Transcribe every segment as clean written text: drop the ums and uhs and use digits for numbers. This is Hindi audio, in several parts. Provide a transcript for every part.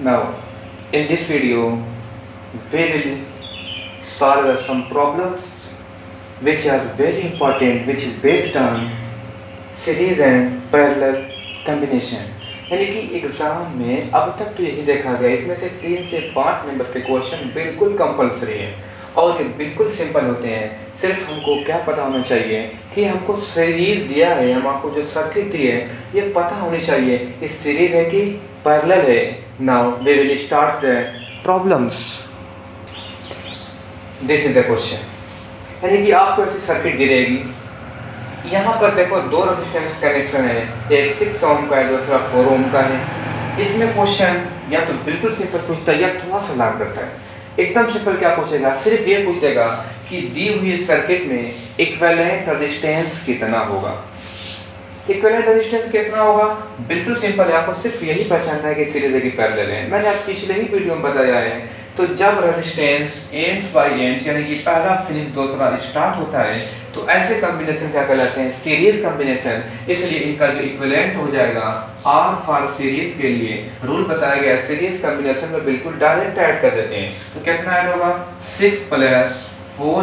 Now, in this video, we will solve some problems which are very important, which is based on series and parallel combination. यानी कि एग्जाम में अब तक तो यही देखा गया, इसमें से 3 से 5 नंबर के क्वेश्चन बिल्कुल कंपलसरी है और ये बिल्कुल सिंपल होते हैं। सिर्फ हमको क्या पता होना चाहिए कि हमको सीरीज दिया है, हम आपको जो सर्किट दी है ये पता होनी चाहिए इस सीरीज है कि पैरेलल है। Now we will start the problems. This is the question, यानी कि आपको ऐसी सर्किट दी रहेगी, यहाँ पर देखो 2 रेजिस्टेंस कनेक्शन है, एक 6 ओम का है, दूसरा 4 ओम का है। इसमें क्वेश्चन या तो बिल्कुल सिंपल पूछता है या थोड़ा सा लाग करता है। एकदम सिंपल क्या पूछेगा, सिर्फ ये पूछ देगा कि दी हुई सर्किट में इक्विवेलेंट रेजिस्टेंस कितना होगा। इक्विवेलेंट रेजिस्टेंस कितना होगा, बिल्कुल सिंपल है, आपको सिर्फ यही पहचानना है कि सीरीज है कि पैरेलल है। मैंने आप पिछले ही वीडियो में बताया है। तो जब रेजिस्टेंस एंड्स बाय एंड्स यानी कि पहला फिनिश दूसरा स्टार्ट होता है तो ऐसे कॉम्बिनेशन क्या कहलाते हैं, सीरीज कॉम्बिनेशन। इसलिए इनका जो इक्विवेलेंट हो जाएगा आर फॉर सीरीज के लिए रूल बताया गया, सीरीज कॉम्बिनेशन में बिल्कुल डायरेक्ट ऐड कर देते हैं। तो कितना ऐड होगा, 6 + 4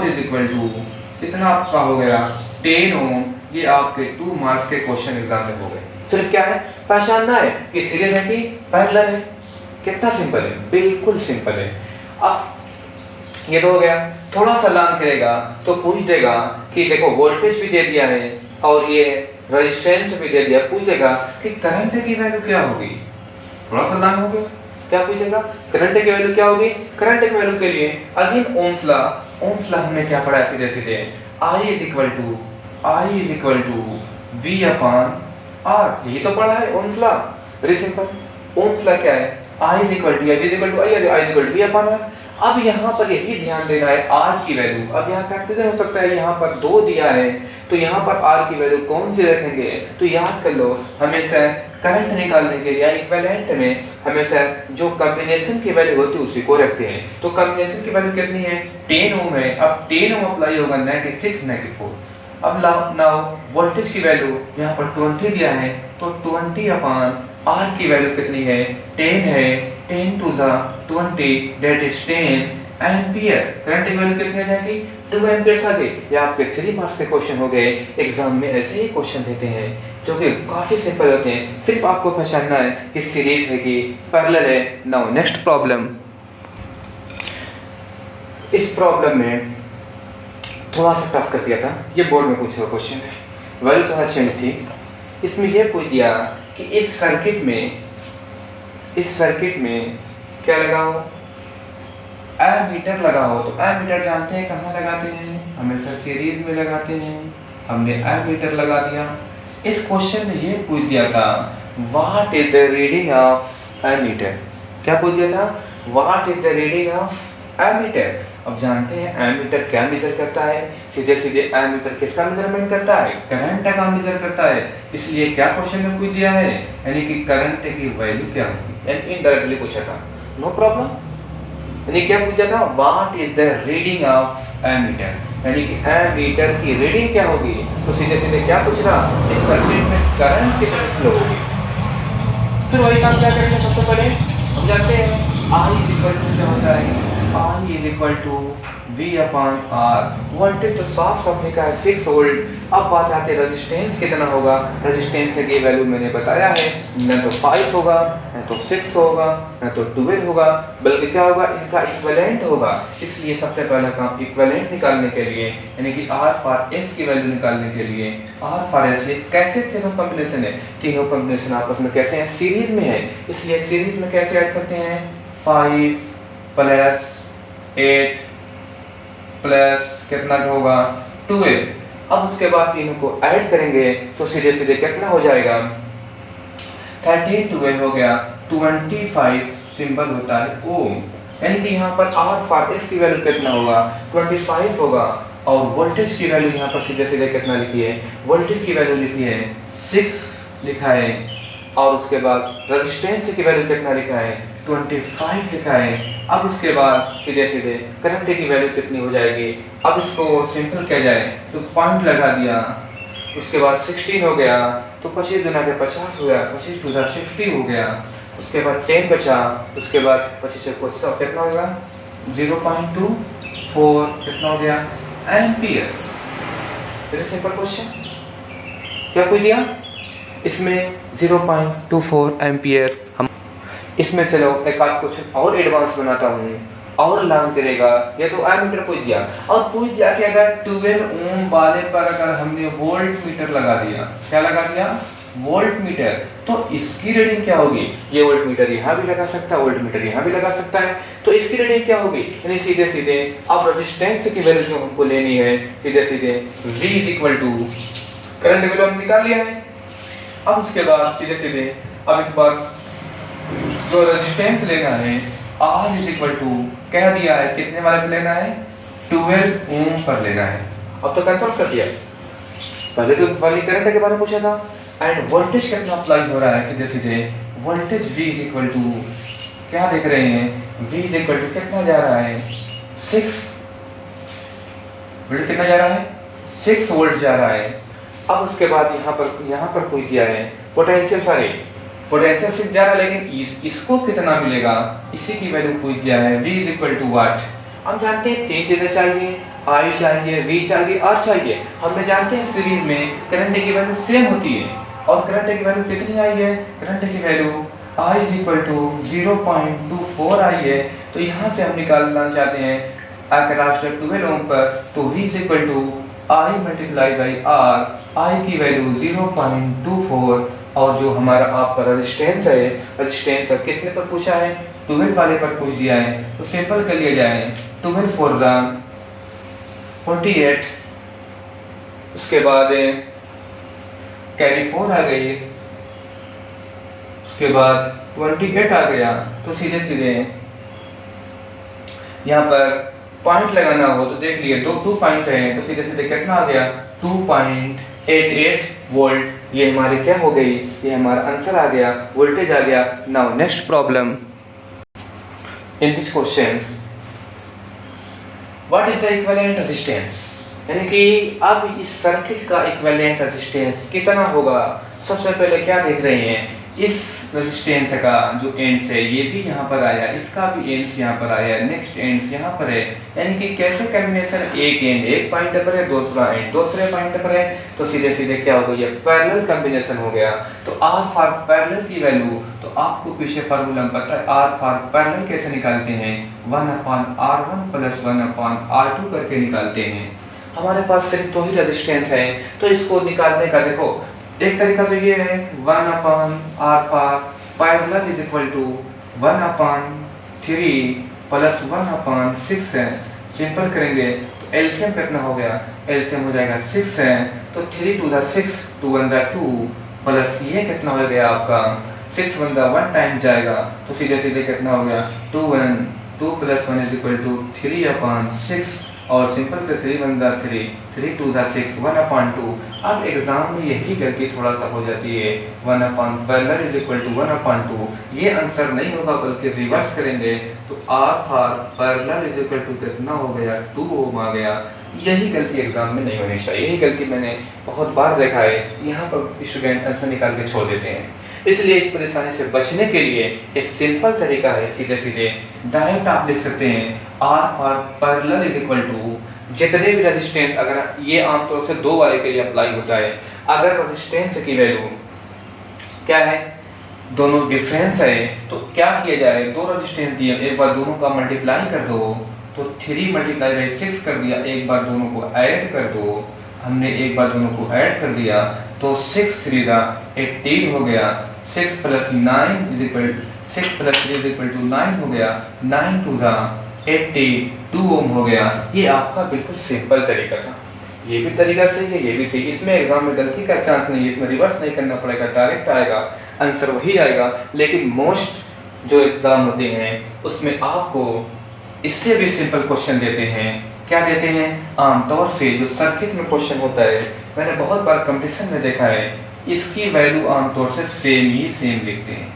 = कितना आपका हो गया 10 ओम। ये आपके 2 मार्क्स के क्वेश्चन एग्जाम में हो गए। सिर्फ क्या है, पहचानना है कि सीरीज है कि पैरेलल है। कितना सिंपल है, बिल्कुल सिंपल है। अब ये तो हो गया, थोड़ा सा लांग करेगा तो पूछ देगा कि देखो वोल्टेज भी दे दिया है और ये रेजिस्टेंस भी दे दिया, पूछेगा कि करंट की वैल्यू क्या होगी। थोड़ा सा लांग हो गया, क्या पूछेगा, करंट की वैल्यू क्या होगी। करंट की वैल्यू के लिए अगेन ओम्स लॉ हमने क्या पढ़ा है, सीधे सीधे I = V/R, यही तो पढ़ा है Ohm's law. Very simple, Ohm's law क्या है, I = V/R। अब यहाँ पर यही ध्यान देना है R की वैल्यू। अब यहाँ कंफ्यूजन हो सकता है, यहाँ पर 2 दिया है तो यहाँ पर R की वैल्यू कौन सी रखेंगे। तो याद कर लो, हमेशा करंट निकालने के लिए इक्विवेलेंट में हमेशा जो कॉम्बिनेशन की वैल्यू होती है उसी को रखते हैं। तो कॉम्बिनेशन की वैल्यू कितनी है, 10 ओम है। अब 10 ओम अप्लाई होगा, -6 -4। अब नाउ वोल्टेज की वैल्यू यहाँ पर 20 दिया है तो 20/R की वैल्यू कितनी है, 10 है। 10 × 20 दैट इज 10 एम्पियर। करंट की वैल्यू कितनी आ जाएगी, 2 एम्पियर आ गई। ये आपके 3 मार्क्स के क्वेश्चन हो गए। एग्जाम में ऐसे ही क्वेश्चन देते हैं जो कि काफी सिंपल होते हैं, सिर्फ आपको पहचानना है कि सीरीज है कि पैरेलल है। Now next problem. इस प्रॉब्लम में थोड़ा सा टफ कर दिया था, ये बोर्ड में पूछा हुआ क्वेश्चन है, वैल्यू थोड़ा चेंज थी। इसमें यह पूछ दिया कि इस सर्किट में क्या लगाओ, एमीटर लगाओ। तो एमीटर जानते हैं कहाँ लगाते हैं, हमेशा सीरीज में लगाते हैं। हमने एमीटर लगा दिया। इस क्वेश्चन में ये पूछ दिया था what is the reading of ammeter. क्या पूछ दिया था, what is the reading of ammeter. अब जानते हैं एमीटर क्या मेजर करता है, सीधे सीधे एमीटर किसका मेजरमेंट करता है, करंट का मेजर करता है। इसलिए क्या क्वेश्चन में पूछ दिया है, यानी कि करंट की वैल्यू क्या होगी, यानी इनडायरेक्टली पूछा था, नो प्रॉब्लम। यानी क्या पूछा था, what is the reading of ammeter, यानी कि एमीटर की रीडिंग क्या होगी। तो सीधे सीधे क्या पूछ रहा, इस सर्किट में करंट कितनी फ्लो होगी। फिर वही काम क्या करेंगे, सबसे पहले हम जानते हैं I क्या होता है, I = V/R। वोल्टेज तो साफ लिखा है 6 वोल्ट। अब बात आती है रेजिस्टेंस कितना होगा। रेजिस्टेंस की वैल्यू मैंने बताया है, न तो 5 होगा, न तो 6 होगा, न तो 12 होगा, बल्कि क्या होगा, इनका इक्विवेलेंट होगा। इसलिए सबसे पहला काम इक्विवेलेंट निकालने के लिए, यानी कि R फॉर S की वैल्यू निकालने के लिए, R फॉर S ये कैसे तीनों कॉम्बिनेशन है, तीनों कॉम्बिनेशन आपस में कैसे हैं, सीरीज में है। इसलिए सीरीज में कैसे ऐड करते हैं, 5 + 8 प्लस कितना होगा 12। अब उसके बाद तीनों को ऐड करेंगे तो सीधे सीधे कितना हो जाएगा, 13 12 हो गया 25 सिंबल होता है ओम। यानी कि यहाँ पर R फॉर S की वैल्यू कितना होगा, 25 होगा। और वोल्टेज की वैल्यू यहाँ पर सीधे सीधे कितना लिखी है, वोल्टेज की वैल्यू लिखी है 6 लिखा है। और उसके बाद रेजिस्टेंस की वैल्यू कितना लिखा है, 25 लिखा है। अब उसके बाद सीधे सीधे करंट की वैल्यू कितनी हो जाएगी। अब इसको सिंपल किया जाए तो पॉइंट लगा दिया, उसके बाद 16 हो गया तो 25 गुना के 50 हो गया, 25 × 50 हो गया। उसके बाद 10 बचा, उसके बाद 25 को 100 कितना होगा 0.24 कितना हो गया एम्पियर। Very simple question. क्या पूछ दिया इसमें 0.24 एम्पियर। हम इसमें चलो एक आध क्वेश्चन और एडवांस बनाता हूँ और लर्न करेगा। ये तो एमीटर पूछ दिया और पूछ दिया कि अगर 12 ओम वाले पर अगर हमने वोल्ट मीटर लगा दिया, क्या लगा दिया वोल्ट मीटर, तो इसकी रीडिंग क्या होगी। ये वोल्ट मीटर यहाँ भी लगा सकता है, वोल्ट मीटर यहाँ भी लगा सकता है, तो इसकी रीडिंग क्या होगी। यानी सीधे सीधे अब रेजिस्टेंस की वैल्यू जो हमको लेनी है, सीधे सीधे V is equal to current value हम निकाल लिया है। अब उसके बाद सीधे सीधे अब इस बार जो रेजिस्टेंस लेना है R इज इक्वल टू कह दिया है कितने वाले पर लेना है 12 ओम पर लेना है। अब तो कंफर्म कर दिया, पहले तो वाली करंट के बारे में पूछा था। एंड वोल्टेज कितना अप्लाई हो रहा है, सीधे सीधे voltage V is equal to क्या देख रहे हैं V इज इक्वल टू कितना जा रहा है 6 वोल्ट, कितना जा रहा है 6 वोल्ट जा रहा है। अब उसके बाद यहाँ पर पूछ दिया है पोटेंशियल, सॉरी पोटेंशियल 6 जा रहा है, लेकिन इसको कितना मिलेगा इसी की वैल्यू पूछ दिया है V is equal to what. हम जानते हैं 3 चीजें चाहिए, I चाहिए, V चाहिए, R चाहिए। हमने जानते हैं सीरीज में करंट की वैल्यू सेम होती है और करंट की वैल्यू कितनी आई है, करंट की वैल्यू I इज इक्वल टू 0.24 आई है। तो यहाँ से हम निकालना चाहते हैं अक्रॉस 12 ओम पर, तो V is equal to I multiply by R, I की वैल्यू 0.24 और जो हमारा आपका रेजिस्टेंस है, रेजिस्टेंस किसने पर पूछा है 12 वाले पर पूछ दिया है, तो सिंपल कर लिया जाए 12 4 48, उसके बाद कैरी 4 आ गई, उसके बाद 28 आ गया। तो सीधे सीधे यहाँ पर पॉइंट लगाना हो तो देख लिए 2 पॉइंट है, तो सीधे सीधे कितना आ गया 2.88 वोल्ट। ये हमारी क्या हो गई, ये हमारा आंसर आ गया, वोल्टेज आ गया। Now next problem in this question, what is the equivalent resistance, यानी कि अब इस सर्किट का इक्विवेलेंट रेजिस्टेंस कितना होगा। सबसे पहले क्या देख रहे हैं, इस रेजिस्टेंस का जो एंड्स है ये भी यहाँ पर आया, इसका भी एंड्स यहाँ पर आया, नेक्स्ट एंड्स यहाँ पर है, यानी कि कैसे कॉम्बिनेशन, एक एंड एक पॉइंट पर है, दूसरा एंड दूसरे पॉइंट पर है, तो सीधे सीधे क्या हो गया पैरेलल कॉम्बिनेशन हो गया। तो R फॉर पैरेलल की वैल्यू, तो आपको पीछे फार्मूला पता है, R फॉर पैरेलल कैसे निकालते हैं 1/R1 प्लस 1/R2 करके निकालते हैं। हमारे पास सिर्फ 2 ही रेजिस्टेंस है, तो इसको निकालने का देखो एक तरीका तो ये है 1/R for parallel is equal to 1/3 plus 1/6 है। सिंपल करेंगे तो एलसीएम कितना हो गया, एलसीएम हो जाएगा 6 है, तो 3 to the 6 2 1 जा 2 प्लस ये कितना हो गया आपका 6 1 जा 1 टाइम जाएगा, तो सीधे सीधे कितना हो गया 2 प्लस 1 इज इक्वल टू 3/6 और सिंपल पे 3 1 जा 3 3 2 जा 6 1/2। अब एग्जाम में यही गलती थोड़ा सा हो जाती है, 1/पैरेलल इज इक्वल टू 1/2। ये आंसर नहीं होगा बल्कि रिवर्स करेंगे, तो R for parallel is equal to कितना हो गया 2 ओम आ गया। यही गलती एग्जाम में नहीं होनी चाहिए, यही गलती मैंने बहुत बार देखा है, यहाँ पर स्टूडेंट आंसर निकाल के छोड़ देते हैं। इसलिए इस परेशानी से बचने के लिए एक सिंपल तरीका है, सीधे सीधे डायरेक्ट आप लिख सकते हैं R for parallel is equal to जितने भी रेजिस्टेंस, अगर ये आमतौर से 2 वाले के लिए अप्लाई होता है, अगर रेजिस्टेंस की वैल्यू क्या है दोनों डिफरेंस है तो क्या किया जाए, 2 रेजिस्टेंस दिए, एक बार दोनों का मल्टीप्लाई कर दो, तो 3 मल्टीप्लाई बाई 6 कर दिया, एक बार दोनों को ऐड कर दो, हमने एक बार दोनों को ऐड कर दिया, तो 6 3 18 हो गया, 6 plus 9 is equal 6 plus 3 is equal to 9 हो गया, 9 2 82 ओम हो गया। ये आपका बिल्कुल सिंपल तरीका था, ये भी तरीका सही है, ये भी सही। इसमें एग्जाम में गलती का चांस नहीं है, इसमें रिवर्स नहीं करना पड़ेगा, डायरेक्ट आएगा, आंसर वही आएगा। लेकिन मोस्ट जो एग्जाम होते हैं उसमें आपको इससे भी सिंपल क्वेश्चन देते हैं। क्या देते हैं, आमतौर से जो सर्किट में क्वेश्चन होता है, मैंने बहुत बार कंपटीशन में देखा है, इसकी वैल्यू आमतौर से सेम लिखते हैं।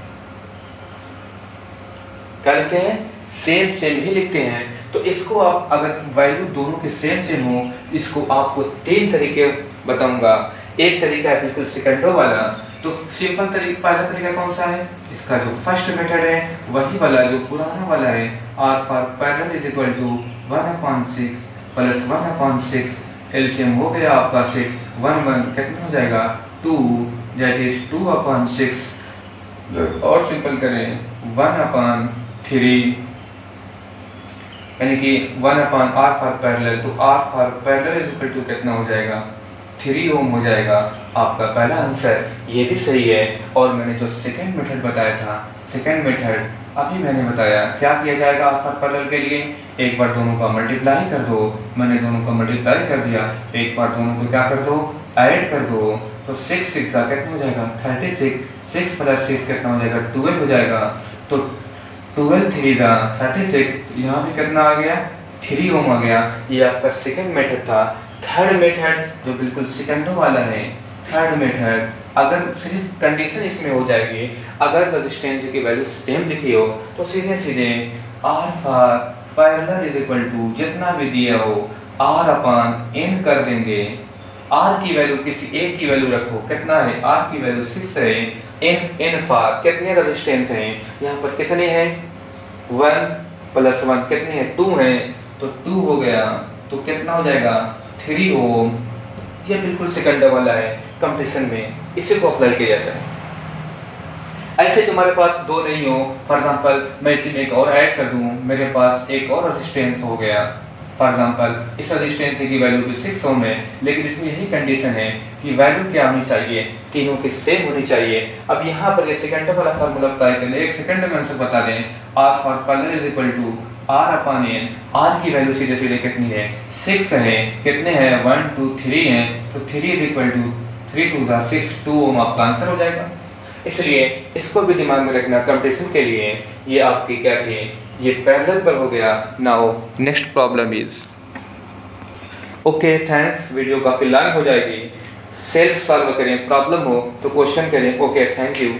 क्या लिखते हैं, सेम ही लिखते हैं। तो इसको आप अगर वैल्यू दोनों के सेम हो, इसको आपको 3 तरीके बताऊंगा। एक तरीका है बिल्कुल सेकंडों वाला, तो सिंपल तरीका, पहला तरीका कौन सा है? इसका जो फर्स्ट मेथड है वही वाला जो पुराना वाला है, R for parallel is equal to 1/6 plus 1/6 LCM हो गया आपका 6, 1 कितना हो जाएगा 2, दैट इज 2/6 और सिंपल करें 1/3 यानी कि 1/r फॉर पैरेलल, तो r for parallel is equal to कितना हो जाएगा 3 ओम हो जाएगा आपका पहला आंसर। ये भी सही है। और मैंने जो सेकंड मेथड बताया था, सेकंड मेथड अभी मैंने बताया क्या किया जाएगा r फॉर पैरेलल के लिए, एक बार दोनों का मल्टीप्लाई कर दो, मैंने दोनों का मल्टीप्लाई कर दिया, एक बार दोनों को क्या कर दो ऐड कर दो, तो 6 6 कितना हो जाएगा 36, 6 प्लस 6 कितना हो जाएगा 12 हो जाएगा, तो 12 3 36, यहाँ भी कितना आ गया 3 ओम आ गया। ये आपका सेकंड मेथड था। थर्ड मेथड जो बिल्कुल सेकंडों वाला है, थर्ड मेथड अगर सिर्फ कंडीशन इसमें हो जाएगी, अगर रेजिस्टेंस की वैल्यू सेम लिखी हो तो सीधे सीधे r for parallel is equal to जितना भी दिया हो r/n कर देंगे। r की वैल्यू किसी एक की वैल्यू रखो, कितना है r की वैल्यू 6 है, n फॉर कितने रेजिस्टेंस हैं यहाँ पर कितने हैं 1 प्लस 1 कितने हैं 2 हैं, तो 2 हो गया, तो कितना हो जाएगा 3 ओम। ये बिल्कुल सेकंड वाला है कंपैरिजन में, इसी को अप्लाई किया जाता है। ऐसे तुम्हारे पास दो नहीं हो, फॉर एग्जांपल मैं इसी में एक और ऐड कर दूं, मेरे पास एक और रेजिस्टेंस हो गया, फॉर एग्जांपल इस रेजिस्टेंस की वैल्यू भी 6 ओम है, लेकिन इसमें यही कंडीशन है कि वैल्यू क्या होनी चाहिए, तीनों की सेम होनी चाहिए। अब यहाँ पर ये सेकंड वाला फार्मूला अप्लाई करें, एक सेकंड में आंसर बता दें, r for parallel is equal to r/n, r की वैल्यू सीधे सीधे कितनी है 6 है, कितने हैं 1 2 3 हैं, तो 3 इज इक्वल टू 3 2 6, 2 ओम आपका आंसर हो जाएगा। इसलिए इसको भी दिमाग में रखना कंपैरिजन के लिए। ये आपकी क्या थी, ये पैरेलल पर हो गया। Now next problem is okay thanks, video काफी लॉन्ग हो जाएगी, सेल्फ सॉल्व करें, प्रॉब्लम हो तो क्वेश्चन करें। Okay thank you.